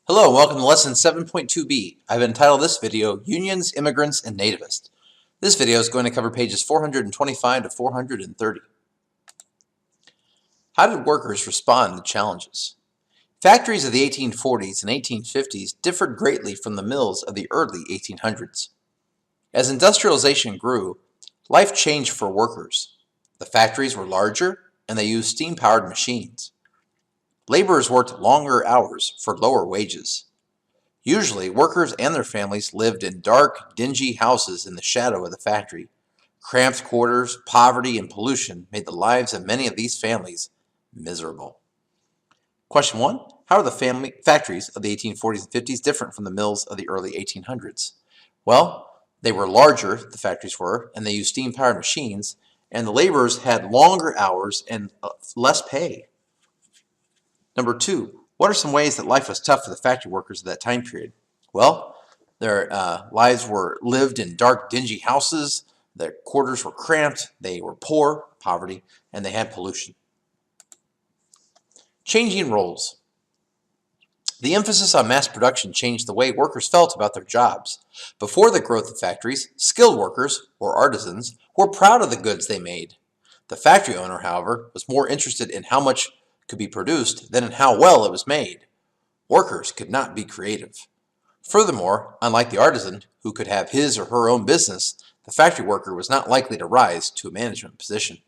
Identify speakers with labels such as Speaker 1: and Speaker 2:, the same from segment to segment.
Speaker 1: Hello and welcome to Lesson 7.2B. I've entitled this video, Unions, Immigrants, and Nativists. This video is going to cover pages 425 to 430. How did workers respond to challenges? Factories of the 1840s and 1850s differed greatly from the mills of the early 1800s. As industrialization grew, life changed for workers. The factories were larger and they used steam-powered machines. Laborers worked longer hours for lower wages. Usually, workers and their families lived in dark, dingy houses in the shadow of the factory. Cramped quarters, poverty, and pollution made the lives of many of these families miserable. Question 1. How are the factories of the 1840s and 50s different from the mills of the early 1800s? Well, they were larger, the factories were, and they used steam-powered machines, and the laborers had longer hours and less pay. Number 2, what are some ways that life was tough for the factory workers of that time period? Well, their lives were lived in dark, dingy houses, their quarters were cramped, they were poor, poverty, and they had pollution. Changing roles. The emphasis on mass production changed the way workers felt about their jobs. Before the growth of factories, skilled workers, or artisans, were proud of the goods they made. The factory owner, however, was more interested in how much could be produced than in how well it was made. Workers could not be creative. Furthermore, unlike the artisan, who could have his or her own business, the factory worker was not likely to rise to a management position.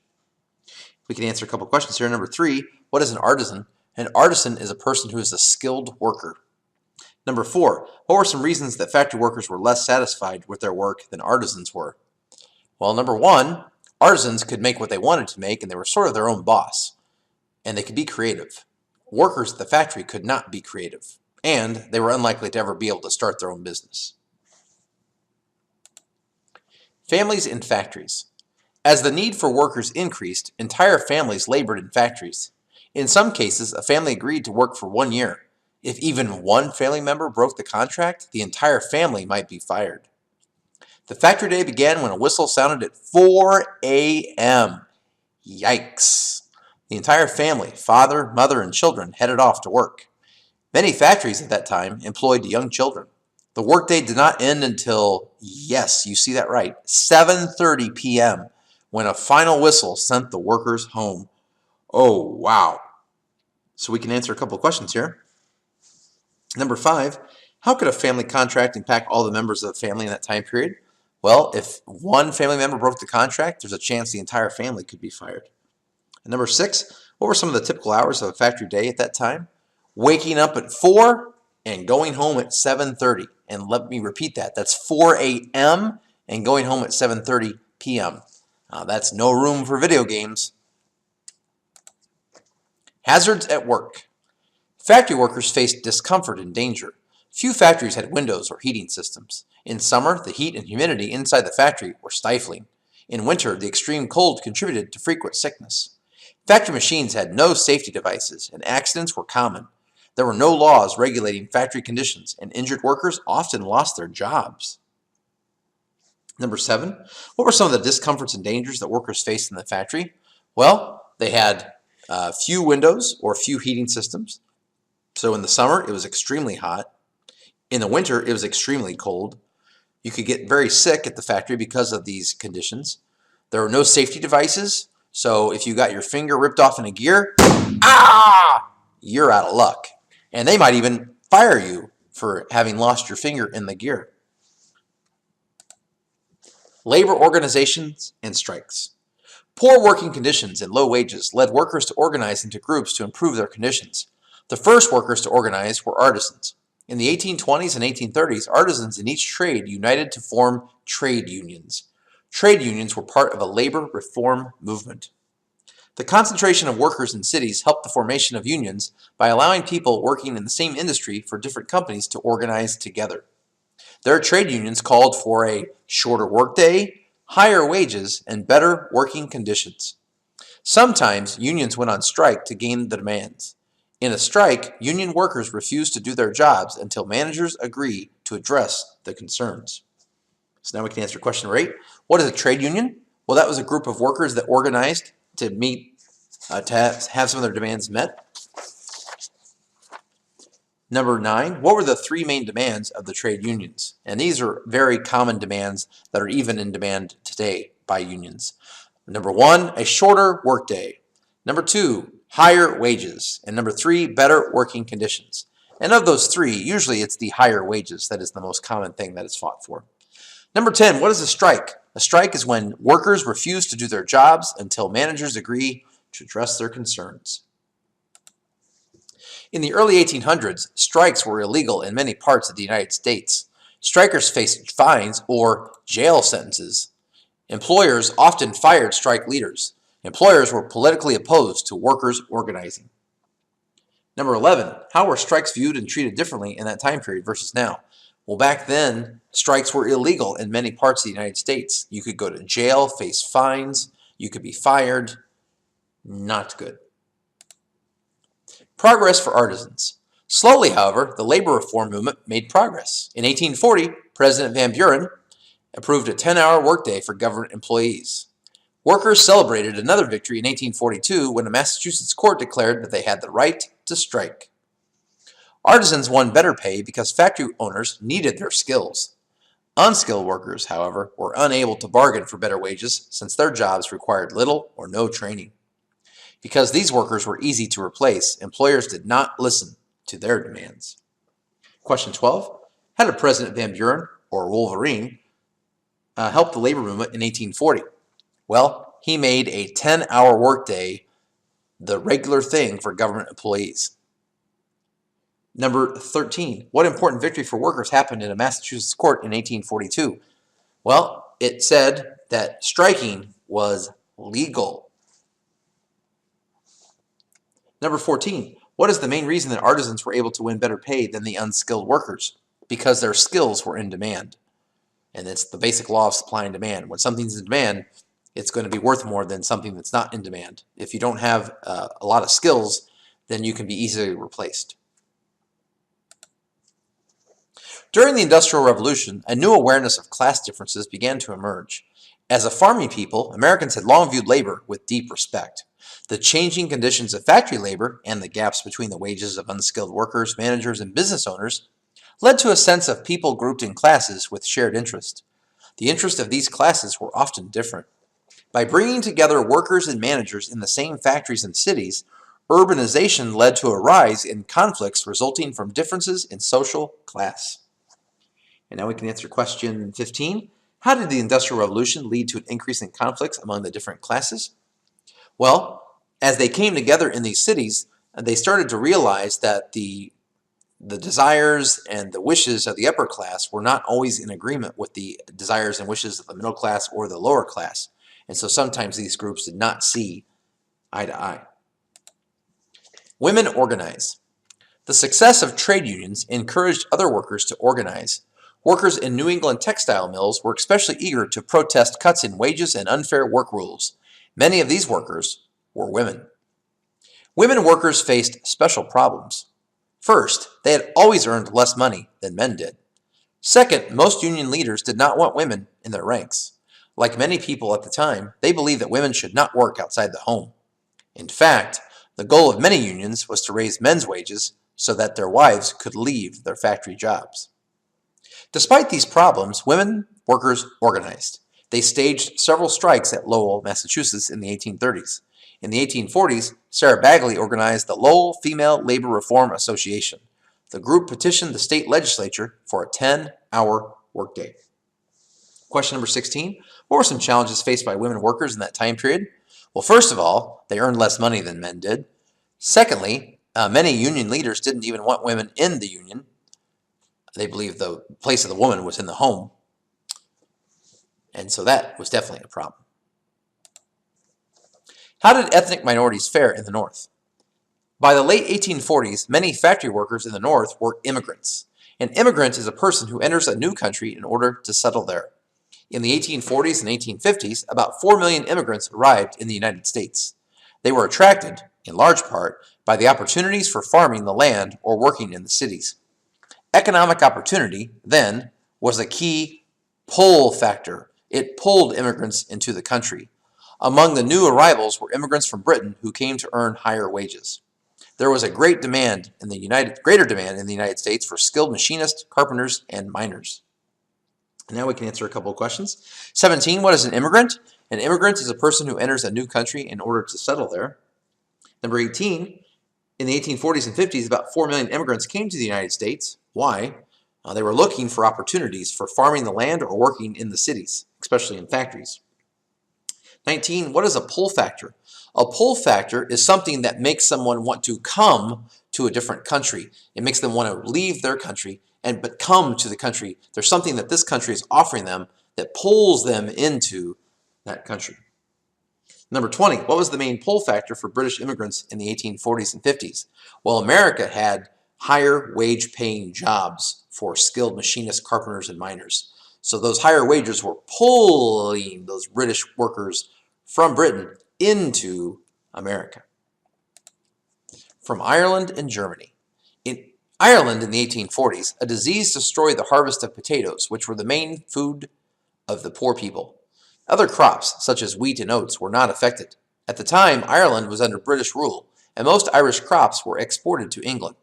Speaker 1: We can answer a couple questions here. Number 3, what is an artisan? An artisan is a person who is a skilled worker. Number 4, what were some reasons that factory workers were less satisfied with their work than artisans were? Well, number 1, artisans could make what they wanted to make and they were sort of their own boss. And they could be creative. Workers at the factory could not be creative, and they were unlikely to ever be able to start their own business. Families in factories. As the need for workers increased, entire families labored in factories. In some cases, a family agreed to work for 1 year. If even one family member broke the contract, the entire family might be fired. The factory day began when a whistle sounded at 4 a.m. Yikes! The entire family, father, mother, and children, headed off to work. Many factories at that time employed young children. The workday did not end until, yes, you see that right, 7:30 p.m., when a final whistle sent the workers home. Oh, wow. So we can answer a couple of questions here. Number 5, how could a family contract impact all the members of the family in that time period? Well, if one family member broke the contract, there's a chance the entire family could be fired. And number 6, what were some of the typical hours of a factory day at that time? Waking up at 4 and going home at 7:30. And let me repeat that. That's 4 a.m. and going home at 7:30 p.m. That's no room for video games. Hazards at work. Factory workers faced discomfort and danger. Few factories had windows or heating systems. In summer, the heat and humidity inside the factory were stifling. In winter, the extreme cold contributed to frequent sickness. Factory machines had no safety devices, and accidents were common. There were no laws regulating factory conditions, and injured workers often lost their jobs. Number 7, what were some of the discomforts and dangers that workers faced in the factory? Well, they had few windows or few heating systems. So in the summer, it was extremely hot. In the winter, it was extremely cold. You could get very sick at the factory because of these conditions. There were no safety devices. So if you got your finger ripped off in a gear, you're out of luck. And they might even fire you for having lost your finger in the gear. Labor organizations and strikes. Poor working conditions and low wages led workers to organize into groups to improve their conditions. The first workers to organize were artisans. In the 1820s and 1830s, artisans in each trade united to form trade unions. Trade unions were part of a labor reform movement. The concentration of workers in cities helped the formation of unions by allowing people working in the same industry for different companies to organize together. Their trade unions called for a shorter workday, higher wages, and better working conditions. Sometimes unions went on strike to gain the demands. In a strike, union workers refused to do their jobs until managers agree to address the concerns. So now we can answer question number 8. What is a trade union? Well, that was a group of workers that organized to meet, to have some of their demands met. Number 9, what were the 3 main demands of the trade unions? And these are very common demands that are even in demand today by unions. Number 1, a shorter workday. Number 2, higher wages. And number 3, better working conditions. And of those 3, usually it's the higher wages that is the most common thing that is fought for. Number 10, what is a strike? A strike is when workers refuse to do their jobs until managers agree to address their concerns. In the early 1800s, strikes were illegal in many parts of the United States. Strikers faced fines or jail sentences. Employers often fired strike leaders. Employers were politically opposed to workers organizing. Number 11, how were strikes viewed and treated differently in that time period versus now? Well, back then, strikes were illegal in many parts of the United States. You could go to jail, face fines, you could be fired. Not good. Progress for artisans. Slowly, however, the labor reform movement made progress. In 1840, President Van Buren approved a 10-hour workday for government employees. Workers celebrated another victory in 1842 when a Massachusetts court declared that they had the right to strike. Artisans won better pay because factory owners needed their skills. Unskilled workers, however, were unable to bargain for better wages since their jobs required little or no training. Because these workers were easy to replace, employers did not listen to their demands. Question 12. How did President Van Buren, or Wolverine, help the labor movement in 1840? Well, he made a 10-hour workday the regular thing for government employees. Number 13. What important victory for workers happened in a Massachusetts court in 1842? Well, it said that striking was legal. Number 14, what is the main reason that artisans were able to win better pay than the unskilled workers? Because their skills were in demand. And it's the basic law of supply and demand. When something's in demand, it's going to be worth more than something that's not in demand. If you don't have a lot of skills, then you can be easily replaced. During the Industrial Revolution, a new awareness of class differences began to emerge. As a farming people, Americans had long viewed labor with deep respect. The changing conditions of factory labor and the gaps between the wages of unskilled workers, managers, and business owners led to a sense of people grouped in classes with shared interest. The interests of these classes were often different. By bringing together workers and managers in the same factories and cities, urbanization led to a rise in conflicts resulting from differences in social class. And now we can answer question 15. How did the Industrial Revolution lead to an increase in conflicts among the different classes? Well, as they came together in these cities, they started to realize that the desires and the wishes of the upper class were not always in agreement with the desires and wishes of the middle class or the lower class. And so sometimes these groups did not see eye to eye. Women organize. The success of trade unions encouraged other workers to organize. Workers in New England textile mills were especially eager to protest cuts in wages and unfair work rules. Many of these workers were women. Women workers faced special problems. First, they had always earned less money than men did. Second, most union leaders did not want women in their ranks. Like many people at the time, they believed that women should not work outside the home. In fact, the goal of many unions was to raise men's wages so that their wives could leave their factory jobs. Despite these problems, women workers organized. They staged several strikes at Lowell, Massachusetts in the 1830s. In the 1840s, Sarah Bagley organized the Lowell Female Labor Reform Association. The group petitioned the state legislature for a 10-hour workday. Question number 16. What were some challenges faced by women workers in that time period? Well, first of all, they earned less money than men did. Secondly, many union leaders didn't even want women in the union. They believed the place of the woman was in the home. And so that was definitely a problem. How did ethnic minorities fare in the North? By the late 1840s, many factory workers in the North were immigrants. An immigrant is a person who enters a new country in order to settle there. In the 1840s and 1850s, about 4 million immigrants arrived in the United States. They were attracted, in large part, by the opportunities for farming the land or working in the cities. Economic opportunity, then, was a key pull factor. It pulled immigrants into the country. Among the new arrivals were immigrants from Britain who came to earn higher wages. There was a greater demand in the United States for skilled machinists, carpenters, and miners. Now we can answer a couple of questions. 17, what is an immigrant? An immigrant is a person who enters a new country in order to settle there. Number 18, in the 1840s and 50s, about 4 million immigrants came to the United States. Why? They were looking for opportunities for farming the land or working in the cities, especially in factories. 19, what is a pull factor? A pull factor is something that makes someone want to come to a different country. It makes them want to leave their country but come to the country. There's something that this country is offering them that pulls them into that country. Number 20, what was the main pull factor for British immigrants in the 1840s and 50s? Well, America had higher wage paying jobs for skilled machinists, carpenters, and miners. So those higher wages were pulling those British workers from Britain into America. From Ireland and Germany. In Ireland in the 1840s, a disease destroyed the harvest of potatoes, which were the main food of the poor people. Other crops, such as wheat and oats, were not affected. At the time, Ireland was under British rule, and most Irish crops were exported to England.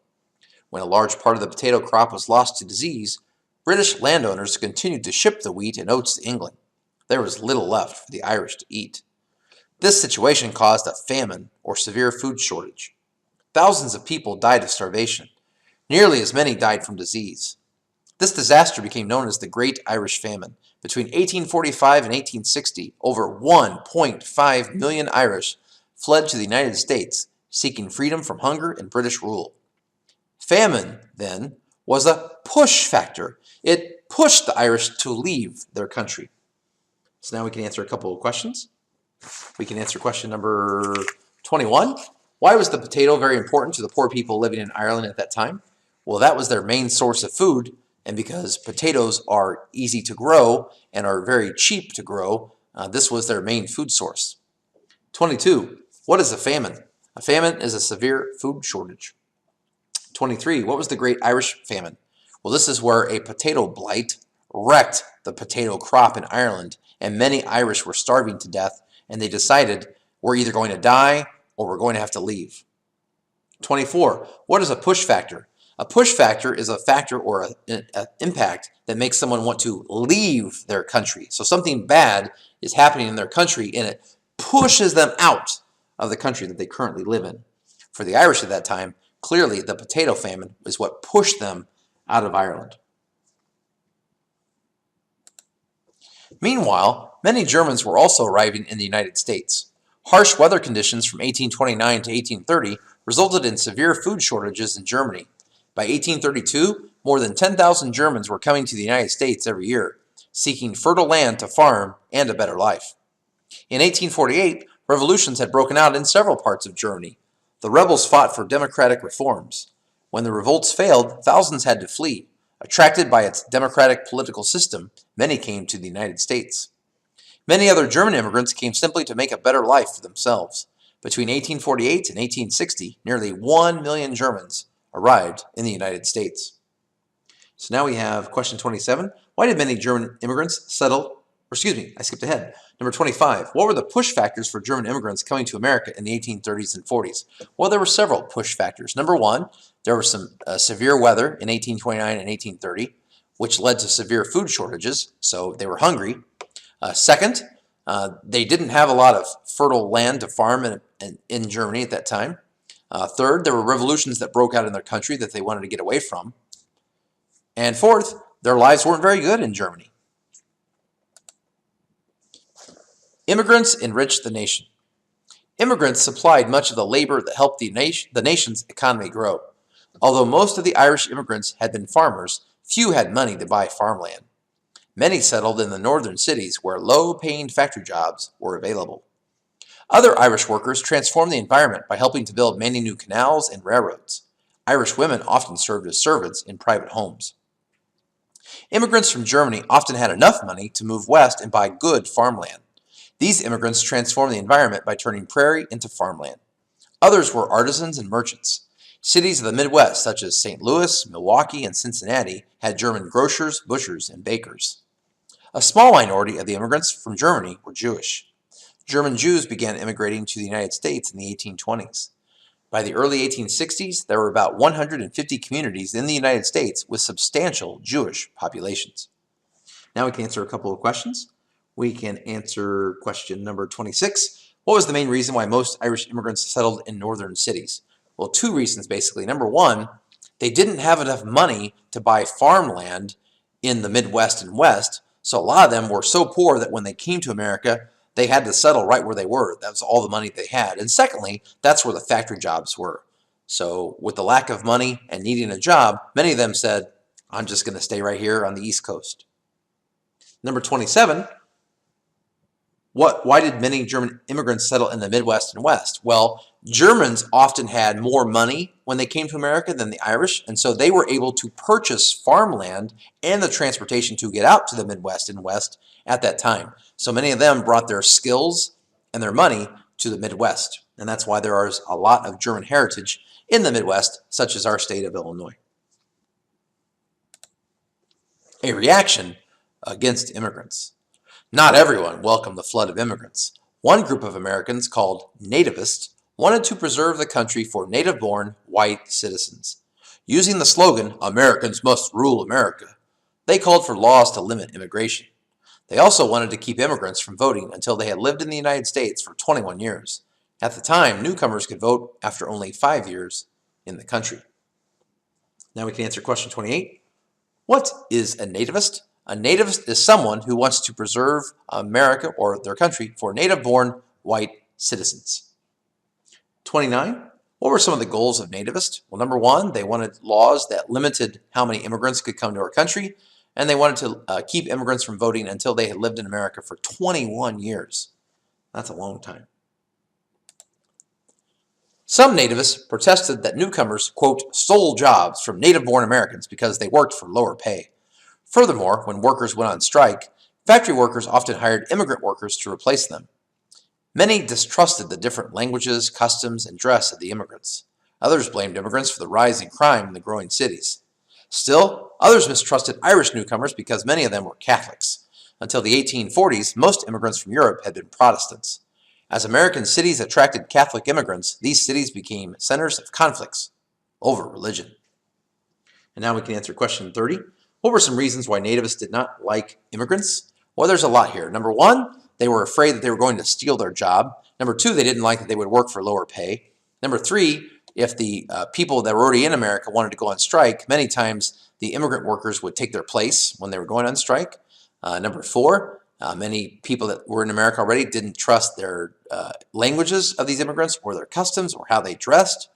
Speaker 1: When a large part of the potato crop was lost to disease, British landowners continued to ship the wheat and oats to England. There was little left for the Irish to eat. This situation caused a famine or severe food shortage. Thousands of people died of starvation. Nearly as many died from disease. This disaster became known as the Great Irish Famine. Between 1845 and 1860, over 1.5 million Irish fled to the United States, seeking freedom from hunger and British rule. Famine, then, was a push factor. It pushed the Irish to leave their country. So now we can answer a couple of questions. We can answer question number 21. Why was the potato very important to the poor people living in Ireland at that time? Well, that was their main source of food, and because potatoes are easy to grow and are very cheap to grow, this was their main food source. 22. What is a famine? A famine is a severe food shortage. 23. What was the Great Irish Famine? Well, this is where a potato blight wrecked the potato crop in Ireland, and many Irish were starving to death, and they decided, we're either going to die or we're going to have to leave. 24. What is a push factor? A push factor is a factor or an impact that makes someone want to leave their country. So something bad is happening in their country, and it pushes them out of the country that they currently live in. For the Irish at that time, clearly the potato famine is what pushed them out of Ireland. Meanwhile, many Germans were also arriving in the United States. Harsh weather conditions from 1829 to 1830 resulted in severe food shortages in Germany. By 1832, more than 10,000 Germans were coming to the United States every year, seeking fertile land to farm and a better life. In 1848, revolutions had broken out in several parts of Germany. The rebels fought for democratic reforms. When the revolts failed, thousands had to flee. Attracted by its democratic political system, many came to the United States. Many other German immigrants came simply to make a better life for themselves. Between 1848 and 1860, nearly 1 million Germans arrived in the United States. So now we have question 27. Why did many German immigrants settle? I skipped ahead. Number 25. What were the push factors for German immigrants coming to America in the 1830s and 40s? Well, there were several push factors. Number one, there was some severe weather in 1829 and 1830, which led to severe food shortages, so they were hungry. Second, they didn't have a lot of fertile land to farm in Germany at that time. Third, there were revolutions that broke out in their country that they wanted to get away from. And fourth, their lives weren't very good in Germany. Immigrants enriched the nation. Immigrants supplied much of the labor that helped the nation's economy grow. Although most of the Irish immigrants had been farmers, few had money to buy farmland. Many settled in the northern cities where low-paying factory jobs were available. Other Irish workers transformed the environment by helping to build many new canals and railroads. Irish women often served as servants in private homes. Immigrants from Germany often had enough money to move west and buy good farmland. These immigrants transformed the environment by turning prairie into farmland. Others were artisans and merchants. Cities of the Midwest, such as St. Louis, Milwaukee, and Cincinnati, had German grocers, butchers, and bakers. A small minority of the immigrants from Germany were Jewish. German Jews began immigrating to the United States in the 1820s. By the early 1860s, there were about 150 communities in the United States with substantial Jewish populations. Now we can answer a couple of questions. We can answer question number 26. What was the main reason why most Irish immigrants settled in northern cities? Well, two reasons basically. Number one, they didn't have enough money to buy farmland in the Midwest and West, so a lot of them were so poor that when they came to America, they had to settle right where they were. That was all the money they had. And secondly, that's where the factory jobs were. So with the lack of money and needing a job, many of them said, I'm just going to stay right here on the East Coast. Number 27, why did many German immigrants settle in the Midwest and West? Well, Germans often had more money when they came to America than the Irish, and so they were able to purchase farmland and the transportation to get out to the Midwest and West at that time. So many of them brought their skills and their money to the Midwest, and that's why there is a lot of German heritage in the Midwest, such as our state of Illinois. A reaction against immigrants. Not everyone welcomed the flood of immigrants. One group of Americans, called nativists, wanted to preserve the country for native-born white citizens. Using the slogan, Americans must rule America, they called for laws to limit immigration. They also wanted to keep immigrants from voting until they had lived in the United States for 21 years. At the time, newcomers could vote after only 5 years in the country. Now we can answer question 28. What is a nativist? A nativist is someone who wants to preserve America or their country for native-born white citizens. 29. What were some of the goals of nativists? Well, number one, they wanted laws that limited how many immigrants could come to our country, and they wanted to keep immigrants from voting until they had lived in America for 21 years. That's a long time. Some nativists protested that newcomers, quote, stole jobs from native-born Americans because they worked for lower pay. Furthermore, when workers went on strike, factory workers often hired immigrant workers to replace them. Many distrusted the different languages, customs, and dress of the immigrants. Others blamed immigrants for the rise in crime in the growing cities. Still, others mistrusted Irish newcomers because many of them were Catholics. Until the 1840s, most immigrants from Europe had been Protestants. As American cities attracted Catholic immigrants, these cities became centers of conflicts over religion. And now we can answer question 30. What were some reasons why nativists did not like immigrants? Well, there's a lot here. Number one, they were afraid that they were going to steal their job. Number two, they didn't like that they would work for lower pay. Number three, if the people that were already in America wanted to go on strike, many times the immigrant workers would take their place when they were going on strike. Number four, many people that were in America already didn't trust their languages of these immigrants or their customs or how they dressed.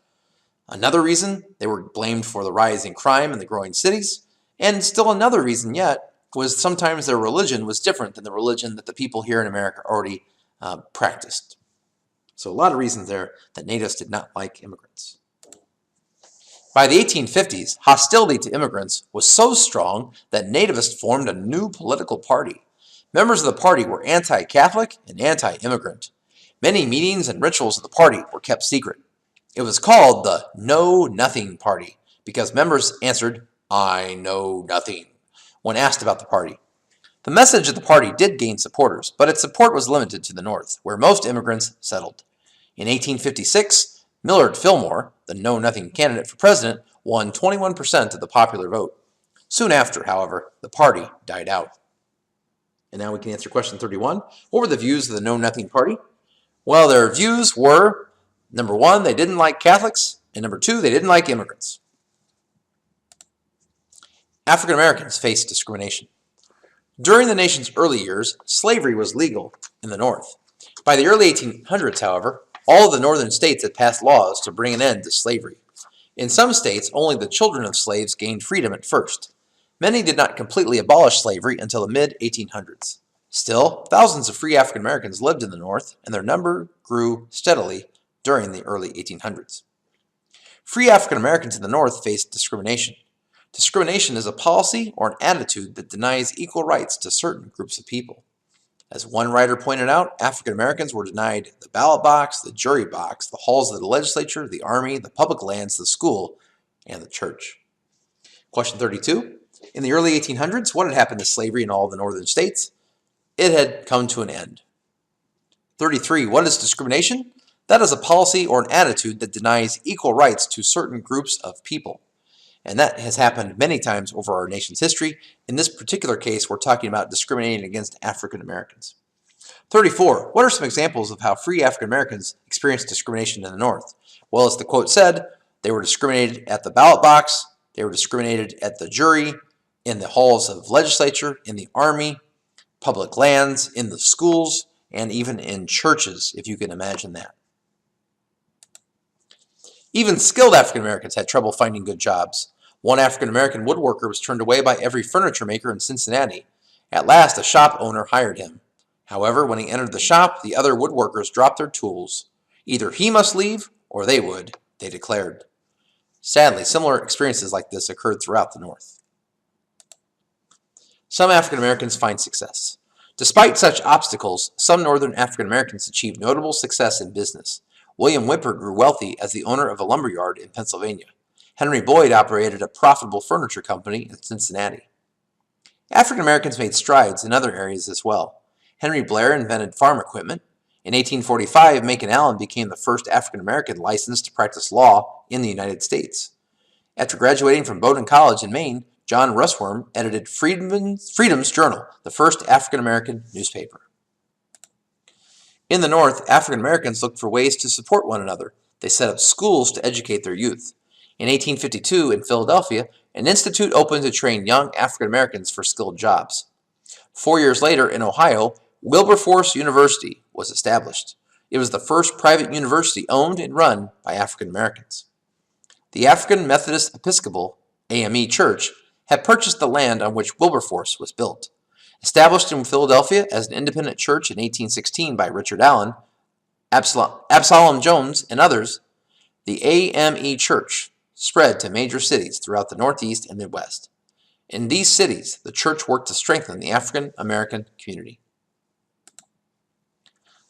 Speaker 1: Another reason, they were blamed for the rise in crime in the growing cities. And still another reason yet was sometimes their religion was different than the religion that the people here in America already practiced. So a lot of reasons there that natives did not like immigrants. By the 1850s, hostility to immigrants was so strong that nativists formed a new political party. Members of the party were anti-Catholic and anti-immigrant. Many meetings and rituals of the party were kept secret. It was called the Know Nothing Party because members answered, I know nothing, when asked about the party. The message of the party did gain supporters, but its support was limited to the North, where most immigrants settled. In 1856, Millard Fillmore, the Know Nothing candidate for president, won 21% of the popular vote. Soon after, however, the party died out. And now we can answer question 31. What were the views of the Know Nothing Party? Well, their views were, number one, they didn't like Catholics, and number two, they didn't like immigrants. African Americans faced discrimination. During the nation's early years, slavery was legal in the North. By the early 1800s, however, all of the northern states had passed laws to bring an end to slavery. In some states, only the children of slaves gained freedom at first. Many did not completely abolish slavery until the mid-1800s. Still, thousands of free African Americans lived in the North, and their number grew steadily during the early 1800s. Free African Americans in the North faced discrimination. Discrimination is a policy or an attitude that denies equal rights to certain groups of people. As one writer pointed out, African Americans were denied the ballot box, the jury box, the halls of the legislature, the army, the public lands, the school, and the church. Question 32. In the early 1800s, what had happened to slavery in all of the northern states? It had come to an end. 33. What is discrimination? That is a policy or an attitude that denies equal rights to certain groups of people. And that has happened many times over our nation's history. In this particular case, we're talking about discriminating against African Americans. 34. What are some examples of how free African Americans experienced discrimination in the North? Well, as the quote said, they were discriminated at the ballot box, they were discriminated at the jury, in the halls of legislature, in the army, public lands, in the schools, and even in churches, if you can imagine that. Even skilled African Americans had trouble finding good jobs. One African American woodworker was turned away by every furniture maker in Cincinnati. At last, a shop owner hired him. However, when he entered the shop, the other woodworkers dropped their tools. Either he must leave, or they would, they declared. Sadly, similar experiences like this occurred throughout the North. Some African Americans find success. Despite such obstacles, some Northern African Americans achieved notable success in business. William Whipper grew wealthy as the owner of a lumberyard in Pennsylvania. Henry Boyd operated a profitable furniture company in Cincinnati. African Americans made strides in other areas as well. Henry Blair invented farm equipment. In 1845, Macon Allen became the first African American licensed to practice law in the United States. After graduating from Bowdoin College in Maine, John Russwurm edited Freedom's Journal, the first African American newspaper. In the North, African Americans looked for ways to support one another. They set up schools to educate their youth. In 1852, in Philadelphia, an institute opened to train young African Americans for skilled jobs. 4 years later, in Ohio, Wilberforce University was established. It was the first private university owned and run by African Americans. The African Methodist Episcopal, AME Church, had purchased the land on which Wilberforce was built. Established in Philadelphia as an independent church in 1816 by Richard Allen, Absalom Jones, and others, the AME Church spread to major cities throughout the Northeast and Midwest. In these cities, the church worked to strengthen the African American community.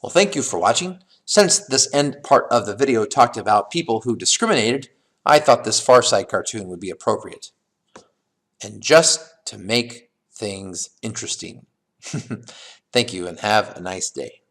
Speaker 1: Well, thank you for watching. Since this end part of the video talked about people who discriminated, I thought this Far Side cartoon would be appropriate. And just to make things interesting. Thank you and have a nice day.